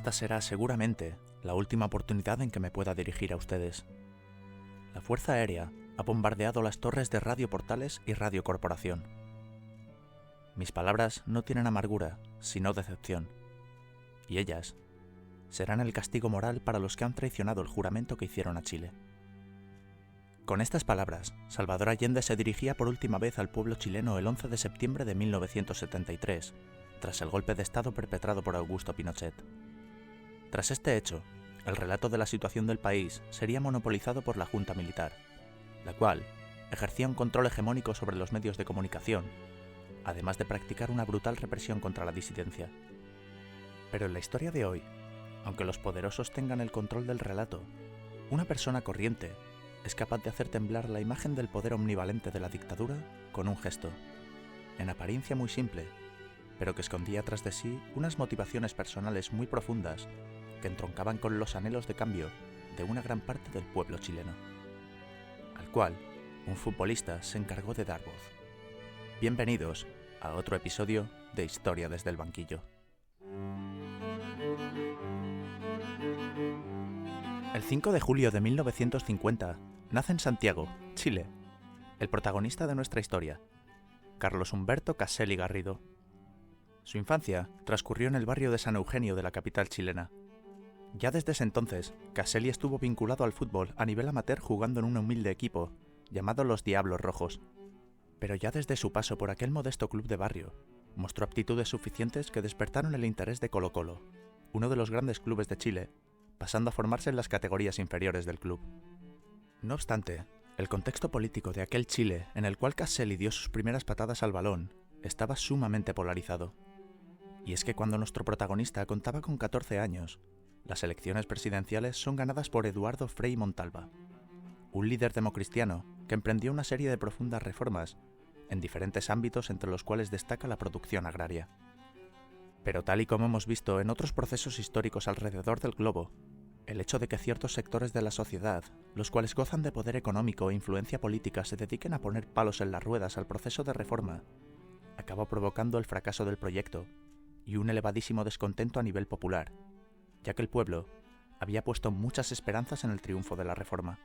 esta será seguramente la última oportunidad en que me pueda dirigir a ustedes. La Fuerza Aérea ha bombardeado las torres de Radio Portales y Radio Corporación. Mis palabras no tienen amargura, sino decepción, y ellas serán el castigo moral para los que han traicionado el juramento que hicieron a Chile. Con estas palabras, Salvador Allende se dirigía por última vez al pueblo chileno el 11 de septiembre de 1973, tras el golpe de Estado perpetrado por Augusto Pinochet. Tras este hecho, el relato de la situación del país sería monopolizado por la Junta Militar, la cual ejercía un control hegemónico sobre los medios de comunicación, además de practicar una brutal represión contra la disidencia. Pero en la historia de hoy, aunque los poderosos tengan el control del relato, una persona corriente es capaz de hacer temblar la imagen del poder omnivalente de la dictadura con un gesto, en apariencia muy simple, pero que escondía tras de sí unas motivaciones personales muy profundas que entroncaban con los anhelos de cambio de una gran parte del pueblo chileno, al cual un futbolista se encargó de dar voz. Bienvenidos a otro episodio de Historia desde el banquillo. El 5 de julio de 1950 nace en Santiago, Chile, el protagonista de nuestra historia, Carlos Humberto Caselli Garrido. Su infancia transcurrió en el barrio de San Eugenio de la capital chilena. Ya desde ese entonces, Caselli estuvo vinculado al fútbol a nivel amateur jugando en un humilde equipo llamado los Diablos Rojos. Pero ya desde su paso por aquel modesto club de barrio, mostró aptitudes suficientes que despertaron el interés de Colo-Colo, uno de los grandes clubes de Chile, pasando a formarse en las categorías inferiores del club. No obstante, el contexto político de aquel Chile en el cual Caselli dio sus primeras patadas al balón estaba sumamente polarizado. Y es que cuando nuestro protagonista contaba con 14 años, las elecciones presidenciales son ganadas por Eduardo Frei Montalva, un líder democristiano que emprendió una serie de profundas reformas en diferentes ámbitos entre los cuales destaca la producción agraria. Pero tal y como hemos visto en otros procesos históricos alrededor del globo, el hecho de que ciertos sectores de la sociedad, los cuales gozan de poder económico e influencia política, se dediquen a poner palos en las ruedas al proceso de reforma, acaba provocando el fracaso del proyecto y un elevadísimo descontento a nivel popular, ya que el pueblo había puesto muchas esperanzas en el triunfo de la reforma.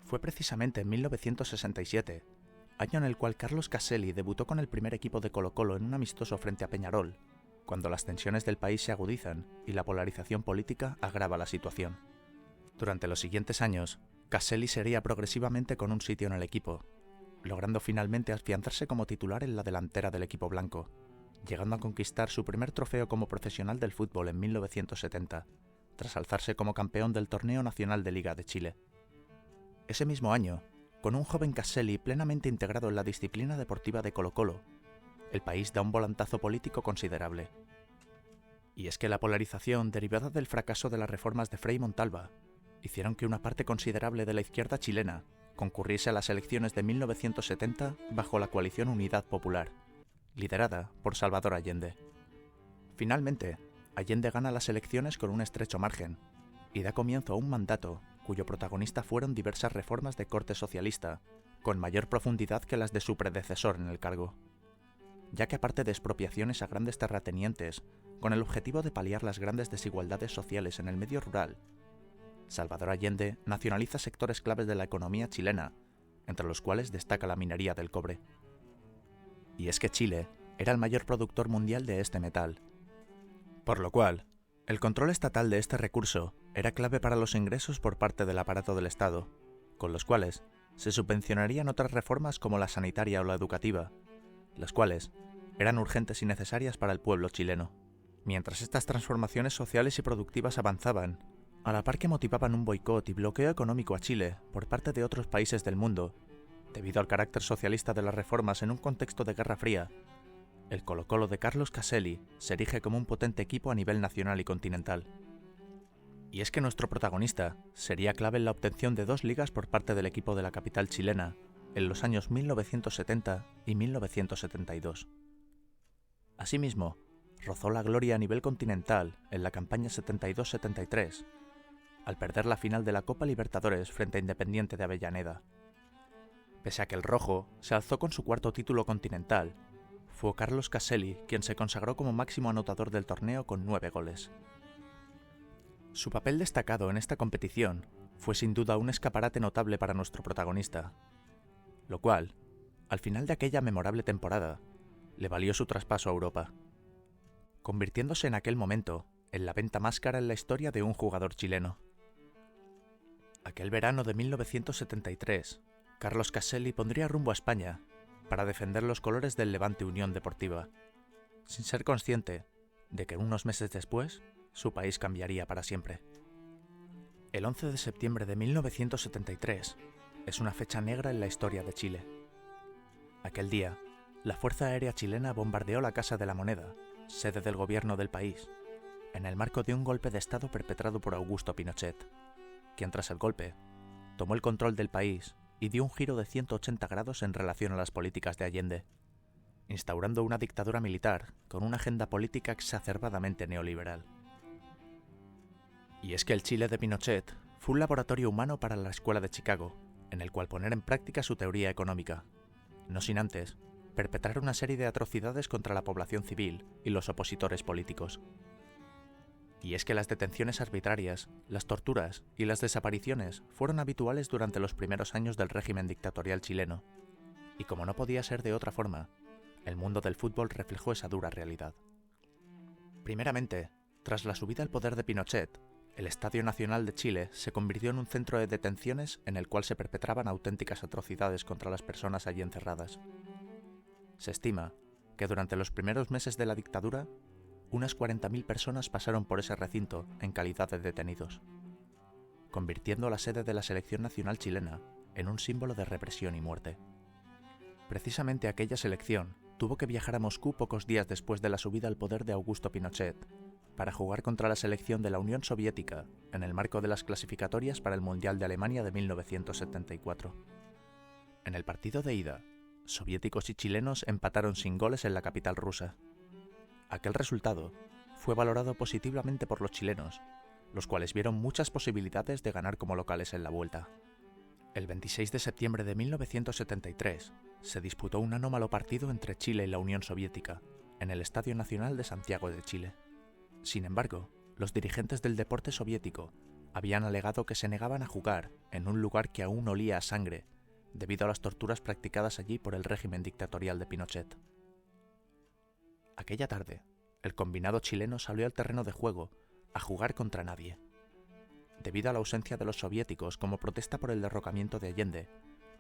Fue precisamente en 1967, año en el cual Carlos Caselli debutó con el primer equipo de Colo-Colo en un amistoso frente a Peñarol, cuando las tensiones del país se agudizan y la polarización política agrava la situación. Durante los siguientes años, Caselli sería progresivamente con un sitio en el equipo, logrando finalmente afianzarse como titular en la delantera del equipo blanco, llegando a conquistar su primer trofeo como profesional del fútbol en 1970, tras alzarse como campeón del Torneo Nacional de Liga de Chile. Ese mismo año, con un joven Caselli plenamente integrado en la disciplina deportiva de Colo-Colo, el país da un volantazo político considerable. Y es que la polarización derivada del fracaso de las reformas de Frei Montalva hicieron que una parte considerable de la izquierda chilena concurriese a las elecciones de 1970 bajo la coalición Unidad Popular, liderada por Salvador Allende. Finalmente, Allende gana las elecciones con un estrecho margen y da comienzo a un mandato cuyo protagonista fueron diversas reformas de corte socialista, con mayor profundidad que las de su predecesor en el cargo, ya que aparte de expropiaciones a grandes terratenientes, con el objetivo de paliar las grandes desigualdades sociales en el medio rural, Salvador Allende nacionaliza sectores claves de la economía chilena, entre los cuales destaca la minería del cobre. Y es que Chile era el mayor productor mundial de este metal, por lo cual, el control estatal de este recurso era clave para los ingresos por parte del aparato del Estado, con los cuales se subvencionarían otras reformas como la sanitaria o la educativa, las cuales eran urgentes y necesarias para el pueblo chileno. Mientras estas transformaciones sociales y productivas avanzaban, a la par que motivaban un boicot y bloqueo económico a Chile por parte de otros países del mundo, debido al carácter socialista de las reformas en un contexto de Guerra Fría, el Colo-Colo de Carlos Caselli se erige como un potente equipo a nivel nacional y continental. Y es que nuestro protagonista sería clave en la obtención de 2 ligas por parte del equipo de la capital chilena en los años 1970 y 1972. Asimismo, rozó la gloria a nivel continental en la campaña 72-73, al perder la final de la Copa Libertadores frente a Independiente de Avellaneda. Pese a que el rojo se alzó con su 4º título continental, fue Carlos Caselli quien se consagró como máximo anotador del torneo con 9 goles. Su papel destacado en esta competición fue sin duda un escaparate notable para nuestro protagonista, lo cual, al final de aquella memorable temporada, le valió su traspaso a Europa, convirtiéndose en aquel momento en la venta más cara en la historia de un jugador chileno. Aquel verano de 1973, Carlos Caselli pondría rumbo a España para defender los colores del Levante Unión Deportiva, sin ser consciente de que unos meses después su país cambiaría para siempre. El 11 de septiembre de 1973 es una fecha negra en la historia de Chile. Aquel día, la Fuerza Aérea Chilena bombardeó la Casa de la Moneda, sede del gobierno del país, en el marco de un golpe de Estado perpetrado por Augusto Pinochet, quien tras el golpe tomó el control del país y dio un giro de 180 grados en relación a las políticas de Allende, instaurando una dictadura militar con una agenda política exacerbadamente neoliberal. Y es que el Chile de Pinochet fue un laboratorio humano para la Escuela de Chicago, en el cual poner en práctica su teoría económica, no sin antes perpetrar una serie de atrocidades contra la población civil y los opositores políticos. Y es que las detenciones arbitrarias, las torturas y las desapariciones fueron habituales durante los primeros años del régimen dictatorial chileno, y como no podía ser de otra forma, el mundo del fútbol reflejó esa dura realidad. Primeramente, tras la subida al poder de Pinochet, el Estadio Nacional de Chile se convirtió en un centro de detenciones en el cual se perpetraban auténticas atrocidades contra las personas allí encerradas. Se estima que durante los primeros meses de la dictadura, unas 40.000 personas pasaron por ese recinto en calidad de detenidos, convirtiendo la sede de la selección nacional chilena en un símbolo de represión y muerte. Precisamente aquella selección tuvo que viajar a Moscú pocos días después de la subida al poder de Augusto Pinochet, para jugar contra la selección de la Unión Soviética en el marco de las clasificatorias para el Mundial de Alemania de 1974. En el partido de ida, soviéticos y chilenos empataron sin goles en la capital rusa. Aquel resultado fue valorado positivamente por los chilenos, los cuales vieron muchas posibilidades de ganar como locales en la vuelta. El 26 de septiembre de 1973 se disputó un anómalo partido entre Chile y la Unión Soviética en el Estadio Nacional de Santiago de Chile. Sin embargo, los dirigentes del deporte soviético habían alegado que se negaban a jugar en un lugar que aún olía a sangre, debido a las torturas practicadas allí por el régimen dictatorial de Pinochet. Aquella tarde, el combinado chileno salió al terreno de juego a jugar contra nadie. Debido a la ausencia de los soviéticos como protesta por el derrocamiento de Allende,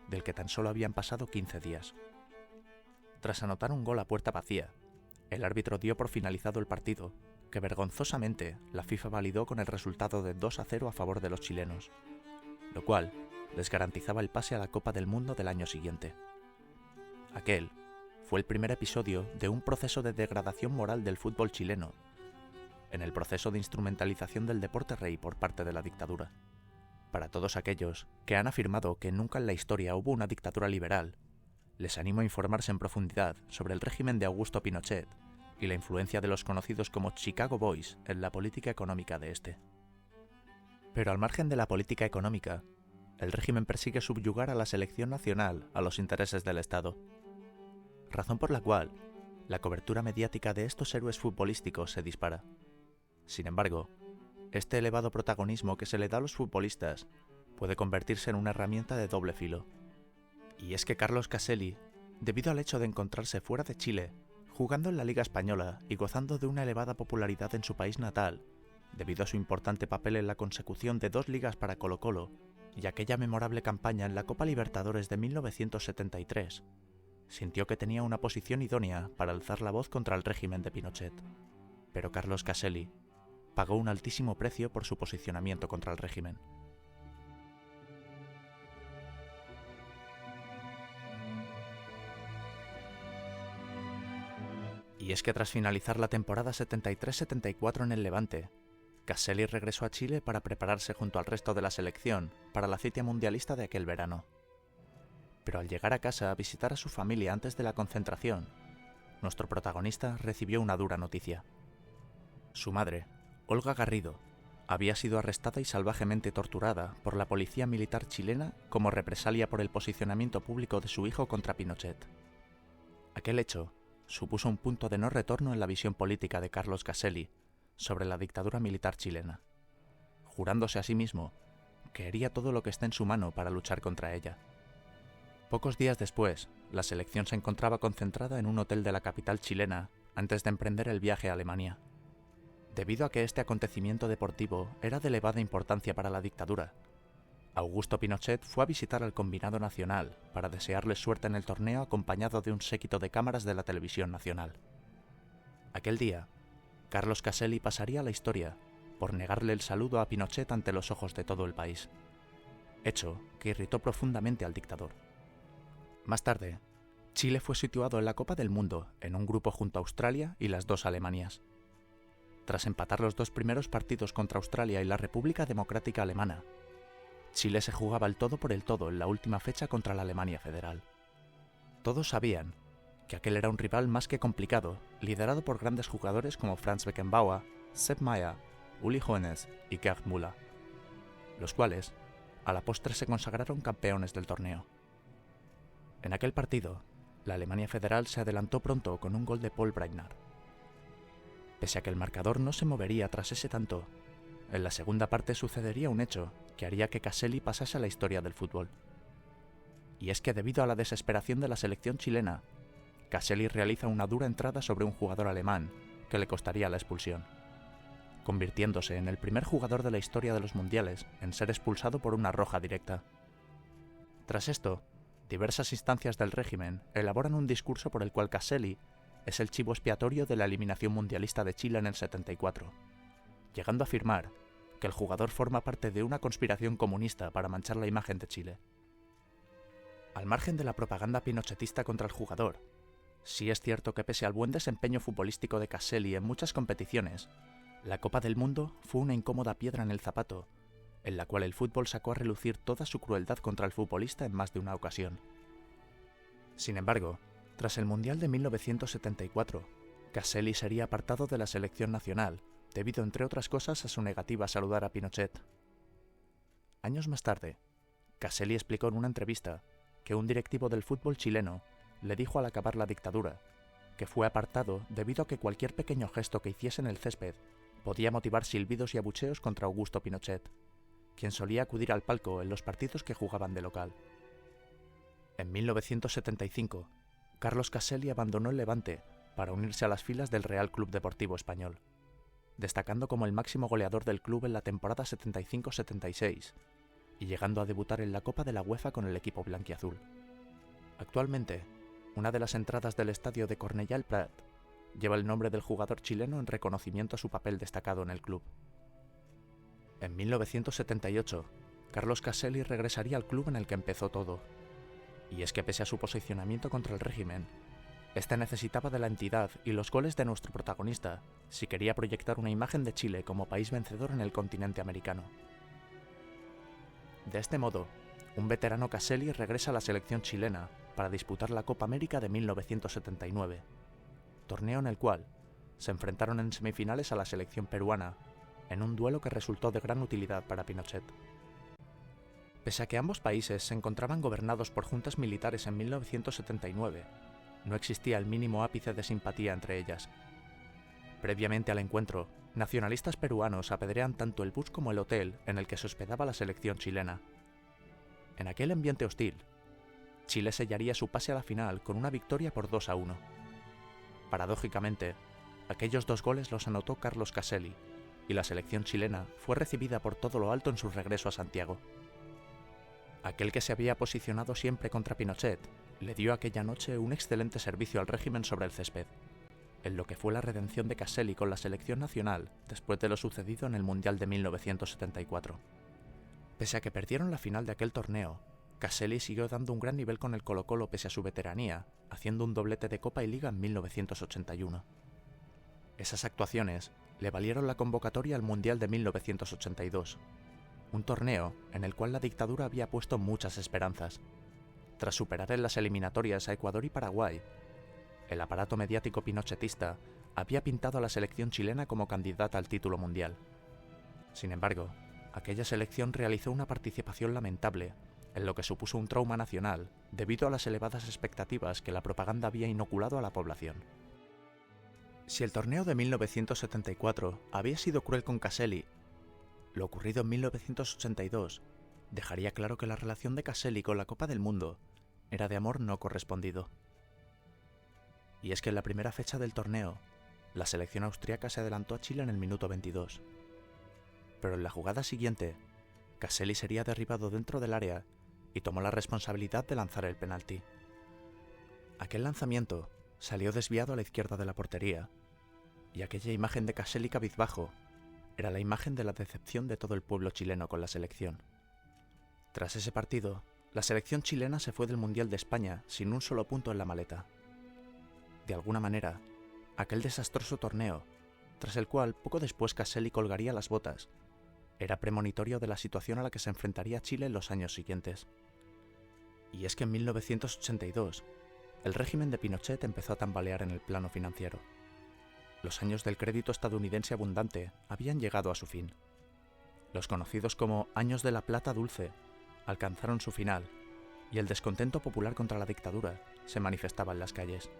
del que tan solo habían pasado 15 días. Tras anotar un gol a puerta vacía, el árbitro dio por finalizado el partido, que vergonzosamente la FIFA validó con el resultado de 2-0 a favor de los chilenos, lo cual les garantizaba el pase a la Copa del Mundo del año siguiente. Aquel fue el primer episodio de un proceso de degradación moral del fútbol chileno, en el proceso de instrumentalización del deporte rey por parte de la dictadura. Para todos aquellos que han afirmado que nunca en la historia hubo una dictadura liberal, les animo a informarse en profundidad sobre el régimen de Augusto Pinochet y la influencia de los conocidos como Chicago Boys en la política económica de este. Pero al margen de la política económica, el régimen persigue subyugar a la selección nacional a los intereses del Estado, razón por la cual la cobertura mediática de estos héroes futbolísticos se dispara. Sin embargo, este elevado protagonismo que se le da a los futbolistas puede convertirse en una herramienta de doble filo. Y es que Carlos Caselli, debido al hecho de encontrarse fuera de Chile, jugando en la Liga Española y gozando de una elevada popularidad en su país natal, debido a su importante papel en la consecución de 2 ligas para Colo-Colo y aquella memorable campaña en la Copa Libertadores de 1973, sintió que tenía una posición idónea para alzar la voz contra el régimen de Pinochet. Pero Carlos Caselli pagó un altísimo precio por su posicionamiento contra el régimen. Y es que tras finalizar la temporada 73-74 en el Levante, Caselli regresó a Chile para prepararse junto al resto de la selección para la cita mundialista de aquel verano. Pero al llegar a casa a visitar a su familia antes de la concentración, nuestro protagonista recibió una dura noticia. Su madre, Olga Garrido, había sido arrestada y salvajemente torturada por la policía militar chilena como represalia por el posicionamiento público de su hijo contra Pinochet. Aquel hecho supuso un punto de no retorno en la visión política de Carlos Caselli sobre la dictadura militar chilena. jurándose a sí mismo que haría todo lo que esté en su mano para luchar contra ella. Pocos días después, la selección se encontraba concentrada en un hotel de la capital chilena antes de emprender el viaje a Alemania. Debido a que este acontecimiento deportivo era de elevada importancia para la dictadura, Augusto Pinochet fue a visitar al combinado nacional para desearles suerte en el torneo acompañado de un séquito de cámaras de la televisión nacional. Aquel día, Carlos Caselli pasaría a la historia por negarle el saludo a Pinochet ante los ojos de todo el país, hecho que irritó profundamente al dictador. Más tarde, Chile fue situado en la Copa del Mundo en un grupo junto a Australia y las dos Alemanias. Tras empatar los dos primeros partidos contra Australia y la República Democrática Alemana, Chile se jugaba el todo por el todo en la última fecha contra la Alemania Federal. Todos sabían que aquel era un rival más que complicado, liderado por grandes jugadores como Franz Beckenbauer, Sepp Maier, Uli Hoeneß y Gerd Müller, los cuales, a la postre, se consagraron campeones del torneo. En aquel partido, la Alemania Federal se adelantó pronto con un gol de Paul Breitner. Pese a que el marcador no se movería tras ese tanto, en la segunda parte sucedería un hecho que haría que Caselli pasase a la historia del fútbol. Y es que debido a la desesperación de la selección chilena, Caselli realiza una dura entrada sobre un jugador alemán que le costaría la expulsión, convirtiéndose en el primer jugador de la historia de los mundiales en ser expulsado por una roja directa. Tras esto, diversas instancias del régimen elaboran un discurso por el cual Caselli es el chivo expiatorio de la eliminación mundialista de Chile en el 74, llegando a afirmar que el jugador forma parte de una conspiración comunista para manchar la imagen de Chile. Al margen de la propaganda pinochetista contra el jugador, sí es cierto que pese al buen desempeño futbolístico de Caselli en muchas competiciones, la Copa del Mundo fue una incómoda piedra en el zapato, en la cual el fútbol sacó a relucir toda su crueldad contra el futbolista en más de una ocasión. Sin embargo, tras el Mundial de 1974, Caselli sería apartado de la selección nacional, debido entre otras cosas a su negativa a saludar a Pinochet. Años más tarde, Caselli explicó en una entrevista que un directivo del fútbol chileno le dijo al acabar la dictadura que fue apartado debido a que cualquier pequeño gesto que hiciese en el césped podía motivar silbidos y abucheos contra Augusto Pinochet, quien solía acudir al palco en los partidos que jugaban de local. En 1975, Carlos Caselli abandonó el Levante para unirse a las filas del Real Club Deportivo Español, destacando como el máximo goleador del club en la temporada 75-76 y llegando a debutar en la Copa de la UEFA con el equipo blanquiazul. Actualmente, una de las entradas del estadio de Cornellà el Prat lleva el nombre del jugador chileno en reconocimiento a su papel destacado en el club. En 1978, Carlos Caselli regresaría al club en el que empezó todo, y es que pese a su posicionamiento contra el régimen, este necesitaba de la entidad y los goles de nuestro protagonista si quería proyectar una imagen de Chile como país vencedor en el continente americano. De este modo, un veterano Caselli regresa a la selección chilena para disputar la Copa América de 1979, torneo en el cual se enfrentaron en semifinales a la selección peruana, en un duelo que resultó de gran utilidad para Pinochet. Pese a que ambos países se encontraban gobernados por juntas militares en 1979, no existía el mínimo ápice de simpatía entre ellas. Previamente al encuentro, nacionalistas peruanos apedrean tanto el bus como el hotel en el que se hospedaba la selección chilena. En aquel ambiente hostil, Chile sellaría su pase a la final con una victoria por 2-1. Paradójicamente, aquellos dos goles los anotó Carlos Caselli, y la selección chilena fue recibida por todo lo alto en su regreso a Santiago. Aquel que se había posicionado siempre contra Pinochet le dio aquella noche un excelente servicio al régimen sobre el césped, en lo que fue la redención de Caselli con la selección nacional después de lo sucedido en el Mundial de 1974. Pese a que perdieron la final de aquel torneo, Caselli siguió dando un gran nivel con el Colo-Colo pese a su veteranía, haciendo un doblete de Copa y Liga en 1981. Esas actuaciones le valieron la convocatoria al Mundial de 1982, un torneo en el cual la dictadura había puesto muchas esperanzas. Tras superar en las eliminatorias a Ecuador y Paraguay, el aparato mediático pinochetista había pintado a la selección chilena como candidata al título mundial. Sin embargo, aquella selección realizó una participación lamentable, en lo que supuso un trauma nacional debido a las elevadas expectativas que la propaganda había inoculado a la población. Si el torneo de 1974 había sido cruel con Caselli, Lo ocurrido en 1982 dejaría claro que la relación de Caselli con la Copa del Mundo era de amor no correspondido. Y es que en la primera fecha del torneo, la selección austriaca se adelantó a Chile en el minuto 22. Pero en la jugada siguiente, Caselli sería derribado dentro del área y tomó la responsabilidad de lanzar el penalti. Aquel lanzamiento salió desviado a la izquierda de la portería, y aquella imagen de Caselli cabizbajo era la imagen de la decepción de todo el pueblo chileno con la selección. Tras ese partido, la selección chilena se fue del Mundial de España sin un solo punto en la maleta. De alguna manera, aquel desastroso torneo, tras el cual poco después Caselli colgaría las botas, era premonitorio de la situación a la que se enfrentaría Chile en los años siguientes. Y es que en 1982, el régimen de Pinochet empezó a tambalear en el plano financiero. Los años del crédito estadounidense abundante habían llegado a su fin. Los conocidos como años de la plata dulce alcanzaron su final y el descontento popular contra la dictadura se manifestaba en las calles.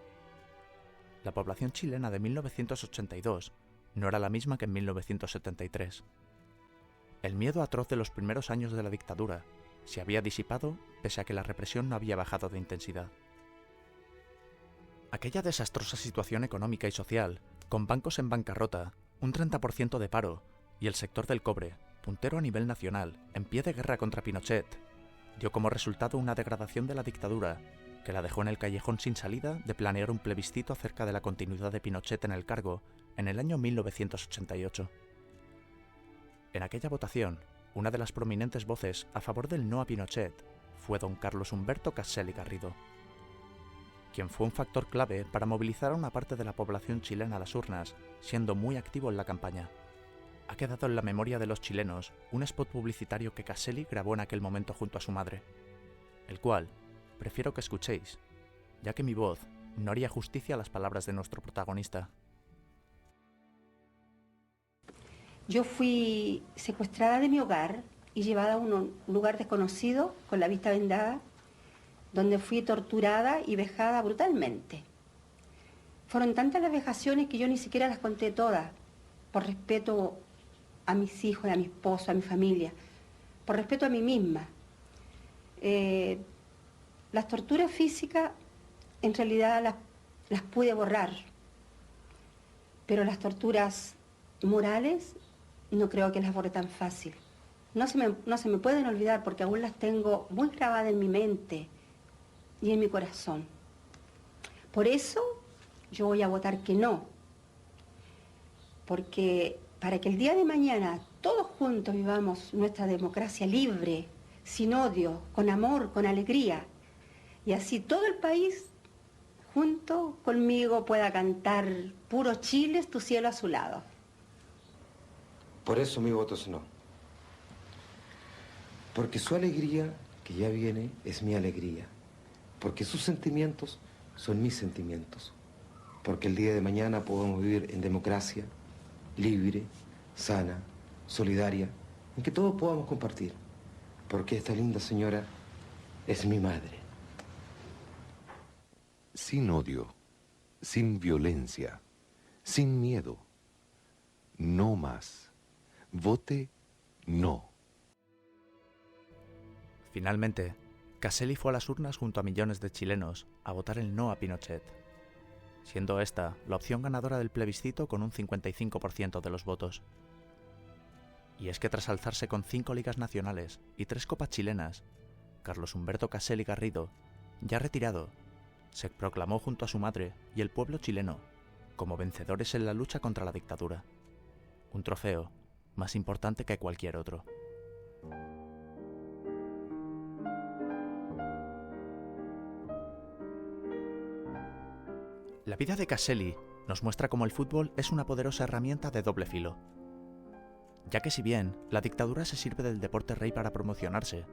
La población chilena de 1982 no era la misma que en 1973. El miedo atroz de los primeros años de la dictadura se había disipado pese a que la represión no había bajado de intensidad. Aquella desastrosa situación económica y social, con bancos en bancarrota, un 30% de paro y el sector del cobre, puntero a nivel nacional, en pie de guerra contra Pinochet, dio como resultado una degradación de la dictadura que la dejó en el callejón sin salida de planear un plebiscito acerca de la continuidad de Pinochet en el cargo en el año 1988. En aquella votación, una de las prominentes voces a favor del no a Pinochet fue don Carlos Humberto Caselli Garrido, quien fue un factor clave para movilizar a una parte de la población chilena a las urnas, siendo muy activo en la campaña. Ha quedado en la memoria de los chilenos un spot publicitario que Caselli grabó en aquel momento junto a su madre, el cual prefiero que escuchéis, ya que mi voz no haría justicia a las palabras de nuestro protagonista. Yo fui secuestrada de mi hogar y llevada a un lugar desconocido con la vista vendada, donde fui torturada y vejada brutalmente. Fueron tantas las vejaciones que yo ni siquiera las conté todas, por respeto a mis hijos, a mi esposo, a mi familia, por respeto a mí misma. Las torturas físicas en realidad las pude borrar, pero las torturas morales no creo que las borre tan fácil. No se me pueden olvidar porque aún las tengo muy grabadas en mi mente y en mi corazón. Por eso yo voy a votar que no, porque para que el día de mañana todos juntos vivamos nuestra democracia libre, sin odio, con amor, con alegría, y así todo el país junto conmigo pueda cantar puro Chile, tu cielo azulado. Por eso mi voto es no. Porque su alegría, que ya viene, es mi alegría. Porque sus sentimientos son mis sentimientos. Porque el día de mañana podemos vivir en democracia, libre, sana, solidaria, en que todos podamos compartir. Porque esta linda señora es mi madre. Sin odio, sin violencia, sin miedo. No más. Vote no. Finalmente, Caselli fue a las urnas junto a millones de chilenos a votar el no a Pinochet, siendo esta la opción ganadora del plebiscito con un 55% de los votos. Y es que tras alzarse con 5 ligas nacionales y 3 copas chilenas, Carlos Humberto Caselli Garrido, ya retirado, se proclamó junto a su madre y el pueblo chileno como vencedores en la lucha contra la dictadura. Un trofeo más importante que cualquier otro. La vida de Caselli nos muestra cómo el fútbol es una poderosa herramienta de doble filo, ya que si bien la dictadura se sirve del deporte rey para promocionarse,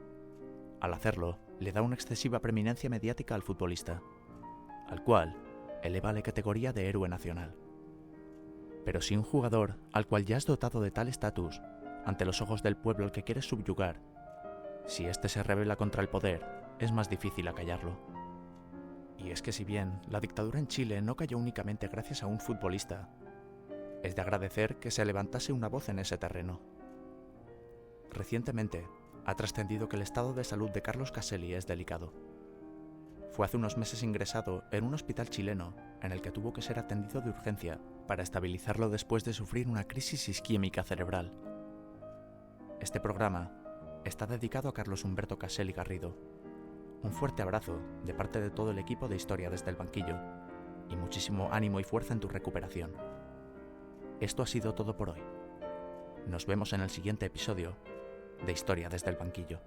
al hacerlo le da una excesiva preeminencia mediática al futbolista, al cual eleva a la categoría de héroe nacional. Pero si un jugador al cual ya has dotado de tal estatus, ante los ojos del pueblo al que quieres subyugar, si éste se rebela contra el poder, es más difícil acallarlo. Y es que si bien la dictadura en Chile no cayó únicamente gracias a un futbolista, es de agradecer que se levantase una voz en ese terreno. Recientemente, ha trascendido que el estado de salud de Carlos Caselli es delicado. Fue hace unos meses ingresado en un hospital chileno en el que tuvo que ser atendido de urgencia para estabilizarlo después de sufrir una crisis isquémica cerebral. Este programa está dedicado a Carlos Humberto Caselli Garrido. Un fuerte abrazo de parte de todo el equipo de Historia desde el Banquillo y muchísimo ánimo y fuerza en tu recuperación. Esto ha sido todo por hoy. Nos vemos en el siguiente episodio de Historia desde el Banquillo.